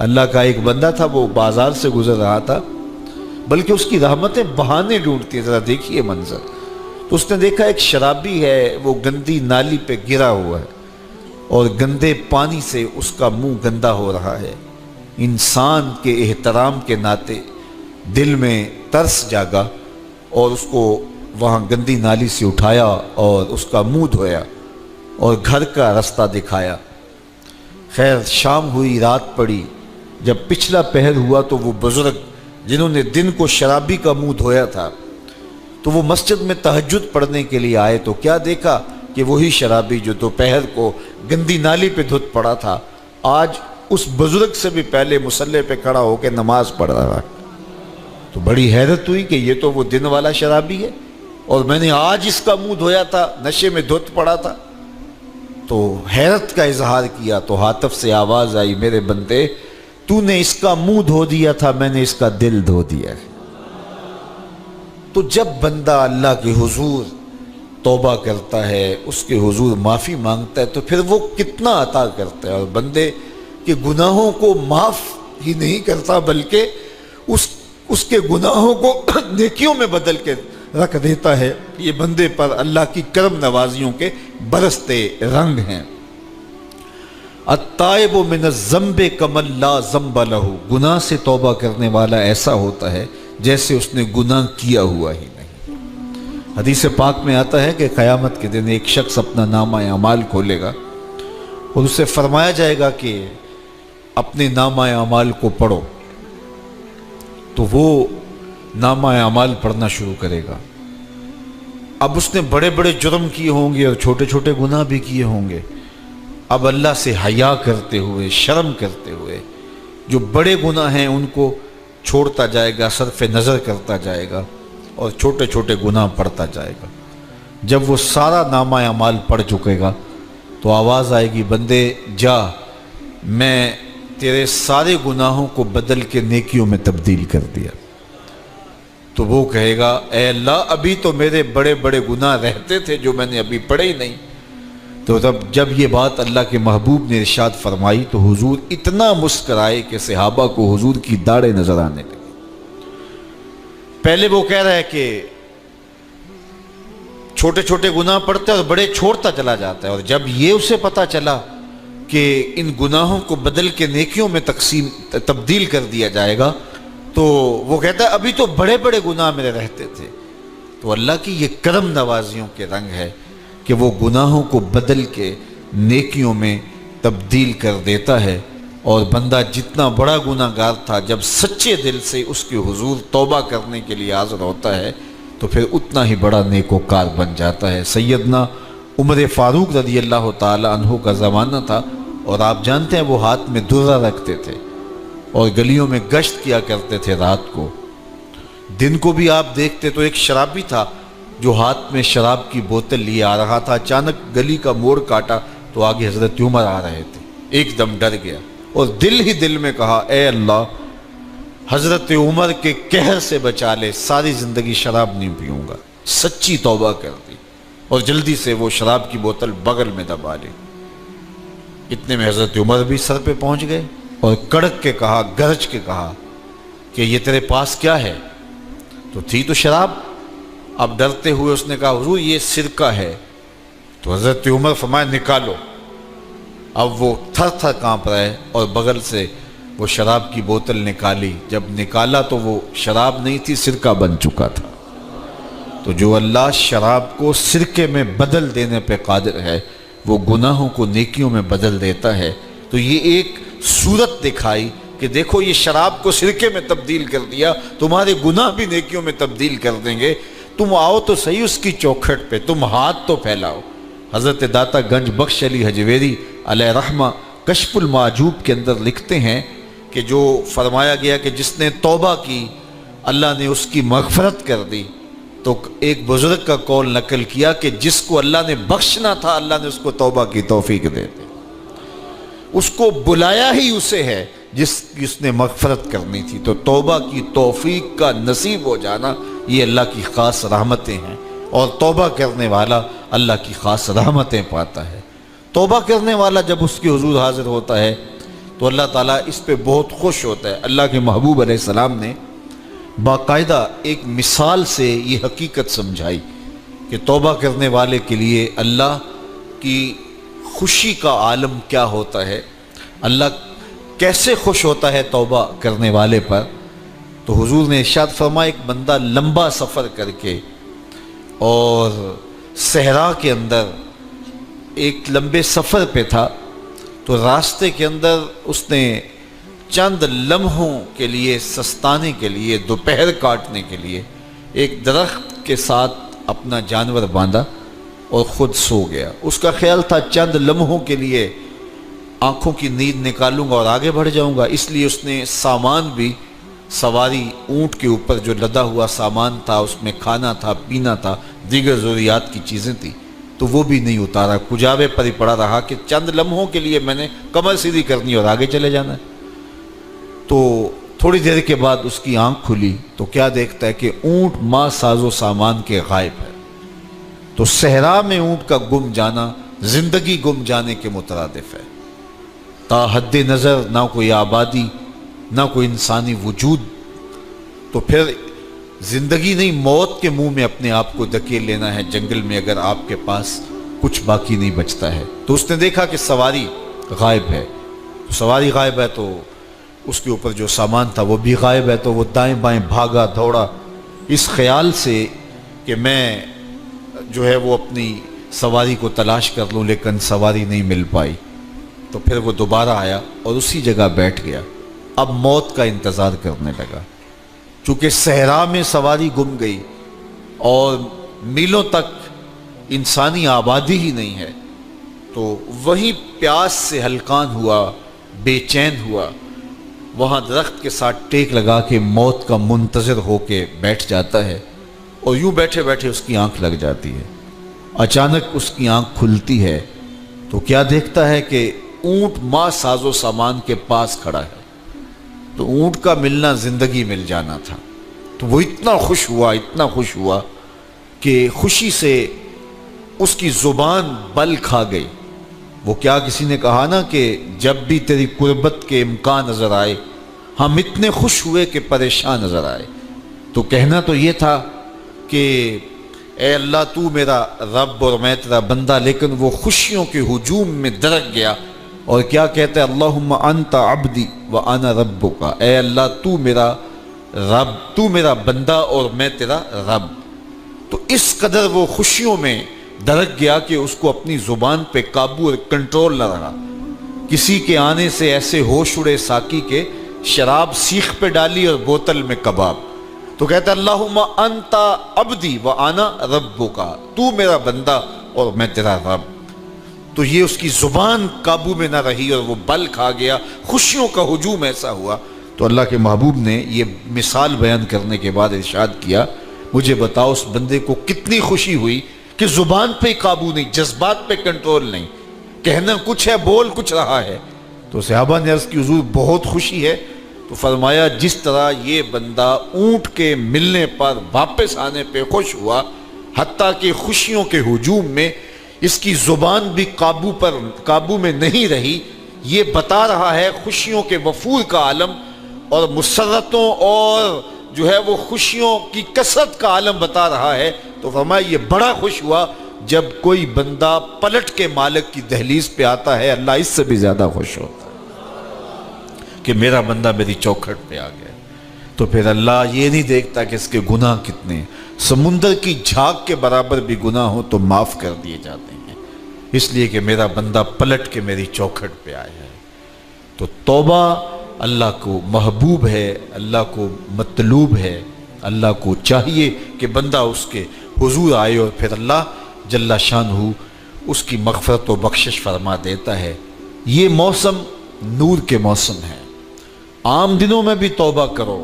اللہ کا ایک بندہ تھا، وہ بازار سے گزر رہا تھا، بلکہ اس کی رحمتیں بہانے ڈھونڈتی ہیں، ذرا دیکھیے منظر۔ تو اس نے دیکھا ایک شرابی ہے، وہ گندی نالی پہ گرا ہوا ہے اور گندے پانی سے اس کا منہ گندا ہو رہا ہے۔ انسان کے احترام کے ناطے دل میں ترس جاگا اور اس کو وہاں گندی نالی سے اٹھایا اور اس کا منہ دھویا اور گھر کا رستہ دکھایا۔ خیر شام ہوئی، رات پڑی، جب پچھلا پہر ہوا تو وہ بزرگ جنہوں نے دن کو شرابی کا منہ دھویا تھا تو وہ مسجد میں تہجد پڑھنے کے لیے آئے، تو کیا دیکھا کہ وہی شرابی جو دوپہر کو گندی نالی پہ دھت پڑا تھا آج اس بزرگ سے بھی پہلے مصلی پہ کھڑا ہو کے نماز پڑھ رہا ہے۔ تو بڑی حیرت ہوئی کہ یہ تو وہ دن والا شرابی ہے اور میں نے آج اس کا منہ دھویا تھا، نشے میں دھت پڑا تھا۔ تو حیرت کا اظہار کیا تو ہاتف سے آواز آئی، میرے بندے تو نے اس کا منہ دھو دیا تھا، میں نے اس کا دل دھو دیا ہے۔ تو جب بندہ اللہ کے حضور توبہ کرتا ہے، اس کے حضور معافی مانگتا ہے، تو پھر وہ کتنا عطا کرتا ہے، اور بندے کے گناہوں کو معاف ہی نہیں کرتا بلکہ اس کے گناہوں کو نیکیوں میں بدل کے رکھ دیتا ہے۔ یہ بندے پر اللہ کی کرم نوازیوں کے برستے رنگ ہیں۔ التائب من الذنب کمن لا ذنب لہ، گناہ سے توبہ کرنے والا ایسا ہوتا ہے جیسے اس نے گناہ کیا ہوا ہی نہیں۔ حدیث پاک میں آتا ہے کہ قیامت کے دن ایک شخص اپنا نامہ اعمال کھولے گا اور اسے فرمایا جائے گا کہ اپنے نامہ اعمال کو پڑھو، تو وہ نامہ اعمال پڑھنا شروع کرے گا۔ اب اس نے بڑے بڑے جرم کیے ہوں گے اور چھوٹے چھوٹے گناہ بھی کیے ہوں گے۔ اب اللہ سے حیا کرتے ہوئے، شرم کرتے ہوئے جو بڑے گناہ ہیں ان کو چھوڑتا جائے گا، صرف نظر کرتا جائے گا اور چھوٹے چھوٹے گناہ پڑھتا جائے گا۔ جب وہ سارا نامہ اعمال پڑھ چکے گا تو آواز آئے گی، بندے جا، میں تیرے سارے گناہوں کو بدل کے نیکیوں میں تبدیل کر دیا۔ تو وہ کہے گا، اے اللہ ابھی تو میرے بڑے بڑے گناہ رہتے تھے جو میں نے ابھی پڑھے ہی نہیں۔ تو جب یہ بات اللہ کے محبوب نے ارشاد فرمائی تو حضور اتنا مسکرائے کہ صحابہ کو حضور کی داڑھیں نظر آنے لگی۔ پہلے وہ کہہ رہا ہے کہ چھوٹے چھوٹے گناہ پڑھتا ہے اور بڑے چھوڑتا چلا جاتا ہے، اور جب یہ اسے پتا چلا کہ ان گناہوں کو بدل کے نیکیوں میں تبدیل کر دیا جائے گا تو وہ کہتا ہے ابھی تو بڑے بڑے گناہ میرے رہتے تھے۔ تو اللہ کی یہ کرم نوازیوں کے رنگ ہے کہ وہ گناہوں کو بدل کے نیکیوں میں تبدیل کر دیتا ہے، اور بندہ جتنا بڑا گناہ گار تھا جب سچے دل سے اس کے حضور توبہ کرنے کے لیے حاضر ہوتا ہے تو پھر اتنا ہی بڑا نیکوکار بن جاتا ہے۔ سیدنا عمر فاروق رضی اللہ تعالی عنہ کا زمانہ تھا، اور آپ جانتے ہیں وہ ہاتھ میں درہ رکھتے تھے اور گلیوں میں گشت کیا کرتے تھے رات کو۔ دن کو بھی آپ دیکھتے تو ایک شرابی تھا جو ہاتھ میں شراب کی بوتل لیے آ رہا تھا، اچانک گلی کا موڑ کاٹا تو آگے حضرت عمر آ رہے تھے، ایک دم ڈر گیا اور دل ہی دل میں کہا، اے اللہ حضرت عمر کے قہر سے بچا لے، ساری زندگی شراب نہیں پیوں گا۔ سچی توبہ کر دی اور جلدی سے وہ شراب کی بوتل بغل میں دبا لی۔ اتنے میں حضرت عمر بھی سر پہ پہنچ گئے اور کڑک کے کہا، گرج کے کہا کہ یہ تیرے پاس کیا ہے؟ تو تھی تو شراب۔ اب ڈرتے ہوئے اس نے کہا، حضور یہ سرکہ ہے۔ تو حضرت عمر فرمایا، نکالو۔ اب وہ تھر تھر کانپ رہے اور بغل سے وہ شراب کی بوتل نکالی۔ جب نکالا تو وہ شراب نہیں تھی، سرکہ بن چکا تھا۔ تو جو اللہ شراب کو سرکے میں بدل دینے پہ قادر ہے، وہ گناہوں کو نیکیوں میں بدل دیتا ہے۔ تو یہ ایک صورت دکھائی کہ دیکھو یہ شراب کو سرکے میں تبدیل کر دیا، تمہارے گناہ بھی نیکیوں میں تبدیل کر دیں گے۔ تم آؤ تو صحیح اس کی چوکھٹ پہ، تم ہاتھ تو پھیلاؤ۔ حضرت داتا گنج بخش علی حجویری علیہ رحمہ کشف المعجوب کے اندر لکھتے ہیں کہ جو فرمایا گیا کہ جس نے توبہ کی اللہ نے اس کی مغفرت کر دی، تو ایک بزرگ کا قول نقل کیا کہ جس کو اللہ نے بخشنا تھا اللہ نے اس کو توبہ کی توفیق دے دی۔ اس کو بلایا ہی اسے ہے جس نے مغفرت کرنی تھی۔ تو توبہ کی توفیق کا نصیب ہو جانا یہ اللہ کی خاص رحمتیں ہیں، اور توبہ کرنے والا اللہ کی خاص رحمتیں پاتا ہے۔ توبہ کرنے والا جب اس کے حضور حاضر ہوتا ہے تو اللہ تعالیٰ اس پہ بہت خوش ہوتا ہے۔ اللہ کے محبوب علیہ السلام نے باقاعدہ ایک مثال سے یہ حقیقت سمجھائی کہ توبہ کرنے والے کے لیے اللہ کی خوشی کا عالم کیا ہوتا ہے، اللہ کیسے خوش ہوتا ہے توبہ کرنے والے پر۔ تو حضور نے ارشاد فرمایا ایک بندہ لمبا سفر کر کے اور صحرا کے اندر ایک لمبے سفر پہ تھا، تو راستے کے اندر اس نے چند لمحوں کے لیے سستانے کے لیے، دوپہر کاٹنے کے لیے ایک درخت کے ساتھ اپنا جانور باندھا اور خود سو گیا۔ اس کا خیال تھا چند لمحوں کے لیے آنکھوں کی نیند نکالوں گا اور آگے بڑھ جاؤں گا، اس لیے اس نے سامان بھی سواری اونٹ کے اوپر جو لدا ہوا سامان تھا، اس میں کھانا تھا، پینا تھا، دیگر ضروریات کی چیزیں تھیں، تو وہ بھی نہیں اتارا، کجاوے پر ہی پڑا رہا کہ چند لمحوں کے لیے میں نے کمر سیدھی کرنی اور آگے چلے جانا ہے۔ تو تھوڑی دیر کے بعد اس کی آنکھ کھلی تو کیا دیکھتا ہے کہ اونٹ ماں ساز و سامان کے غائب ہے۔ تو صحرا میں اونٹ کا گم جانا زندگی گم جانے کے مترادف ہے۔ تا حد نظر نہ کوئی آبادی، نہ کوئی انسانی وجود، تو پھر زندگی نہیں موت کے منہ میں اپنے آپ کو دھکیل لینا ہے جنگل میں، اگر آپ کے پاس کچھ باقی نہیں بچتا ہے۔ تو اس نے دیکھا کہ سواری غائب ہے، تو سواری غائب ہے تو اس کے اوپر جو سامان تھا وہ بھی غائب ہے، تو وہ دائیں بائیں بھاگا دوڑا اس خیال سے کہ میں جو ہے وہ اپنی سواری کو تلاش کر لوں، لیکن سواری نہیں مل پائی۔ تو پھر وہ دوبارہ آیا اور اسی جگہ بیٹھ گیا، اب موت کا انتظار کرنے لگا۔ چونکہ صحرا میں سواری گم گئی اور میلوں تک انسانی آبادی ہی نہیں ہے، تو وہیں پیاس سے ہلکان ہوا، بے چین ہوا، وہاں درخت کے ساتھ ٹیک لگا کے موت کا منتظر ہو کے بیٹھ جاتا ہے، اور یوں بیٹھے بیٹھے اس کی آنکھ لگ جاتی ہے۔ اچانک اس کی آنکھ کھلتی ہے تو کیا دیکھتا ہے کہ اونٹ ماں ساز و سامان کے پاس کھڑا ہے۔ تو اونٹ کا ملنا زندگی مل جانا تھا، تو وہ اتنا خوش ہوا کہ خوشی سے اس کی زبان بل کھا گئی۔ وہ کیا کسی نے کہا نا کہ جب بھی تیری قربت کے امکان نظر آئے ہم اتنے خوش ہوئے کہ پریشان نظر آئے۔ تو کہنا تو یہ تھا کہ اے اللہ تو میرا رب اور میں تیرا بندہ، لیکن وہ خوشیوں کے ہجوم میں درک گیا اور کیا کہتا ہے، اللہم انت عبدی وانا ربک، اے اللہ تو میرا رب، تو میرا بندہ اور میں تیرا رب۔ تو اس قدر وہ خوشیوں میں درک گیا کہ اس کو اپنی زبان پہ قابو اور کنٹرول نہ رہا۔ کسی کے آنے سے ایسے ہوش اڑے ساقی کے، شراب سیخ پہ ڈالی اور بوتل میں کباب۔ تو کہتا ہے اللہم انت عبدی وانا ربک، تو میرا بندہ اور میں تیرا رب۔ تو یہ اس کی زبان قابو میں نہ رہی اور وہ بل کھا گیا، خوشیوں کا ہجوم ایسا ہوا۔ تو اللہ کے محبوب نے یہ مثال بیان کرنے کے بعد ارشاد کیا، مجھے بتاؤ اس بندے کو کتنی خوشی ہوئی کہ زبان پہ قابو نہیں، جذبات پہ کنٹرول نہیں، کہنا کچھ ہے بول کچھ رہا ہے۔ تو صحابہ نے عرض کی حضور بہت خوشی ہے۔ تو فرمایا جس طرح یہ بندہ اونٹ کے ملنے پر واپس آنے پہ خوش ہوا، حتیٰ کہ خوشیوں کے ہجوم میں اس کی زبان بھی قابو میں نہیں رہی، یہ بتا رہا ہے خوشیوں کے وفور کا عالم اور مسرتوں اور جو ہے وہ خوشیوں کی کثرت کا عالم بتا رہا ہے۔ تو فرمایا یہ بڑا خوش ہوا جب کوئی بندہ پلٹ کے مالک کی دہلیز پہ آتا ہے، اللہ اس سے بھی زیادہ خوش ہوتا ہے کہ میرا بندہ میری چوکھٹ پہ آ گیا۔ تو پھر اللہ یہ نہیں دیکھتا کہ اس کے گناہ کتنے ہیں، سمندر کی جھاگ کے برابر بھی گناہ ہو تو معاف کر دیے جاتے ہیں، اس لیے کہ میرا بندہ پلٹ کے میری چوکھٹ پہ آیا ہے۔ تو توبہ اللہ کو محبوب ہے، اللہ کو مطلوب ہے، اللہ کو چاہیے کہ بندہ اس کے حضور آئے اور پھر اللہ جل شانہ اس کی مغفرت و بخشش فرما دیتا ہے۔ یہ موسم نور کے موسم ہے، عام دنوں میں بھی توبہ کرو،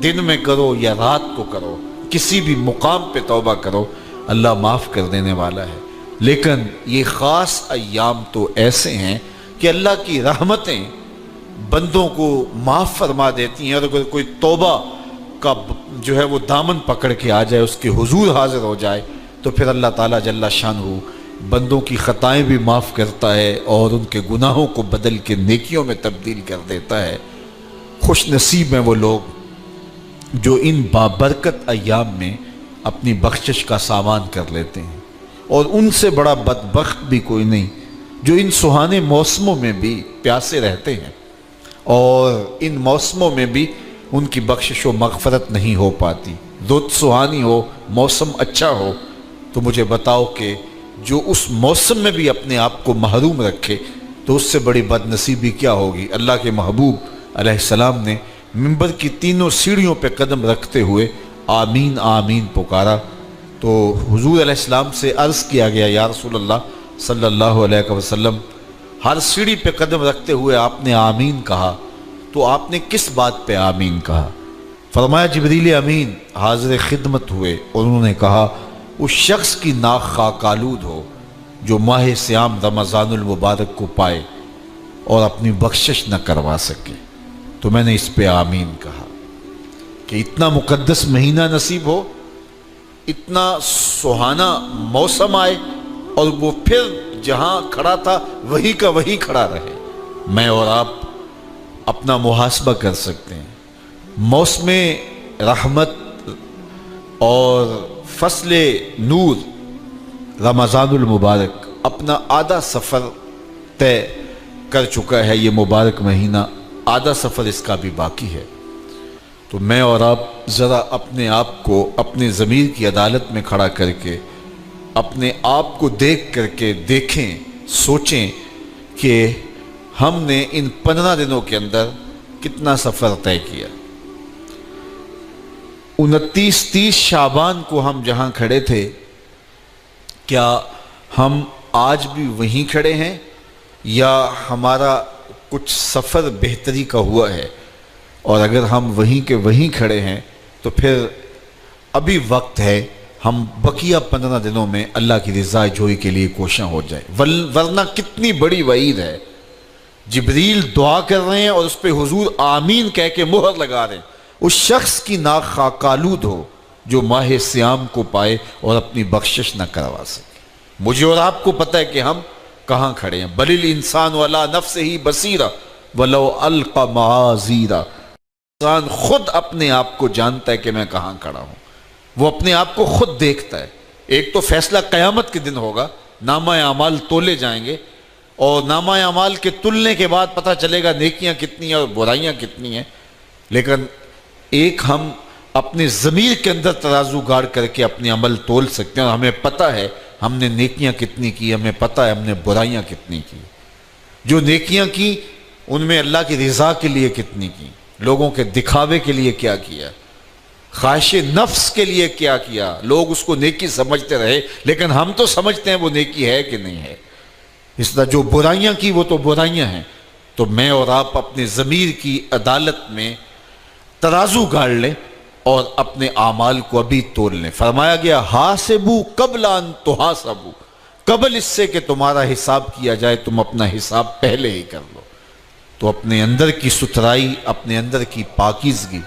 دن میں کرو یا رات کو کرو، کسی بھی مقام پہ توبہ کرو، اللہ معاف کر دینے والا ہے۔ لیکن یہ خاص ایام تو ایسے ہیں کہ اللہ کی رحمتیں بندوں کو معاف فرما دیتی ہیں، اور اگر کوئی توبہ کا جو ہے وہ دامن پکڑ کے آ جائے، اس کے حضور حاضر ہو جائے، تو پھر اللہ تعالیٰ جل شانہ بندوں کی خطائیں بھی معاف کرتا ہے اور ان کے گناہوں کو بدل کے نیکیوں میں تبدیل کر دیتا ہے۔ خوش نصیب ہیں وہ لوگ جو ان بابرکت ایام میں اپنی بخشش کا سامان کر لیتے ہیں، اور ان سے بڑا بدبخت بھی کوئی نہیں جو ان سہانے موسموں میں بھی پیاسے رہتے ہیں اور ان موسموں میں بھی ان کی بخشش و مغفرت نہیں ہو پاتی۔ رت سہانی ہو، موسم اچھا ہو، تو مجھے بتاؤ کہ جو اس موسم میں بھی اپنے آپ کو محروم رکھے تو اس سے بڑی بد نصیبی کیا ہوگی۔ اللہ کے محبوب علیہ السلام نے منبر کی تینوں سیڑھیوں پہ قدم رکھتے ہوئے آمین آمین پکارا، تو حضور علیہ السلام سے عرض کیا گیا یا رسول اللہ صلی اللہ علیہ وسلم، ہر سیڑھی پہ قدم رکھتے ہوئے آپ نے آمین کہا، تو آپ نے کس بات پہ آمین کہا؟ فرمایا جبریل امین حاضر خدمت ہوئے اور انہوں نے کہا اس شخص کی ناک خاک آلود ہو جو ماہ صیام رمضان المبارک کو پائے اور اپنی بخشش نہ کروا سکے۔ تو میں نے اس پہ آمین کہا کہ اتنا مقدس مہینہ نصیب ہو، اتنا سہانا موسم آئے اور وہ پھر جہاں کھڑا تھا وہی کا وہی کھڑا رہے۔ میں اور آپ اپنا محاسبہ کر سکتے ہیں۔ موسم رحمت اور فصل نور رمضان المبارک اپنا آدھا سفر طے کر چکا ہے، یہ مبارک مہینہ آدھا سفر اس کا بھی باقی ہے۔ تو میں اور آپ ذرا اپنے آپ کو اپنے ضمیر کی عدالت میں کھڑا کر کے اپنے آپ کو دیکھ کر کے دیکھیں، سوچیں کہ ہم نے ان 15 دنوں کے اندر کتنا سفر طے کیا۔ 29-30 شعبان کو ہم جہاں کھڑے تھے، کیا ہم آج بھی وہیں کھڑے ہیں یا ہمارا کچھ سفر بہتری کا ہوا ہے؟ اور اگر ہم وہیں کے وہیں کھڑے ہیں تو پھر ابھی وقت ہے ہم بقیہ 15 دنوں میں اللہ کی رضا جوئی کے لیے کوشاں ہو جائیں، ورنہ کتنی بڑی وعید ہے۔ جبریل دعا کر رہے ہیں اور اس پہ حضور آمین کہہ کے مہر لگا رہے ہیں، اس شخص کی ناک خاک آلود ہو جو ماہ صیام کو پائے اور اپنی بخشش نہ کروا سکے۔ مجھے اور آپ کو پتہ ہے کہ ہم کہاں کھڑے ہیں۔ بل الانسان علی نفسہ بصیرہ ولو القی معاذیرہ، انسان خود اپنے آپ کو جانتا ہے کہ میں کہاں کھڑا ہوں، وہ اپنے آپ کو خود دیکھتا ہے۔ ایک تو فیصلہ قیامت کے دن ہوگا، نامہ اعمال تولے جائیں گے اور نامہ اعمال کے تلنے کے بعد پتہ چلے گا نیکیاں کتنی ہیں اور برائیاں کتنی ہیں۔ لیکن ایک ہم اپنے ضمیر کے اندر ترازو گاڑ کر کے اپنے عمل تول سکتے ہیں اور ہمیں پتہ ہے ہم نے نیکیاں کتنی کی، ہمیں پتہ ہے ہم نے برائیاں کتنی کی۔ جو نیکیاں کی ان میں اللہ کی رضا کے لیے کتنی کی، لوگوں کے دکھاوے کے لیے کیا کیا، خواہش نفس کے لیے کیا کیا، لوگ اس کو نیکی سمجھتے رہے لیکن ہم تو سمجھتے ہیں وہ نیکی ہے کہ نہیں ہے۔ اس طرح جو برائیاں کی وہ تو برائیاں ہیں۔ تو میں اور آپ اپنے ضمیر کی عدالت میں ترازو گاڑ لیں اور اپنے اعمال کو ابھی تول لیں۔ فرمایا گیا حاسبو قبل ان تحاسبو، قبل اس سے کہ تمہارا حساب کیا جائے تم اپنا حساب پہلے ہی کر لو۔ تو اپنے اندر کی ستھرائی، اپنے اندر کی پاکیزگی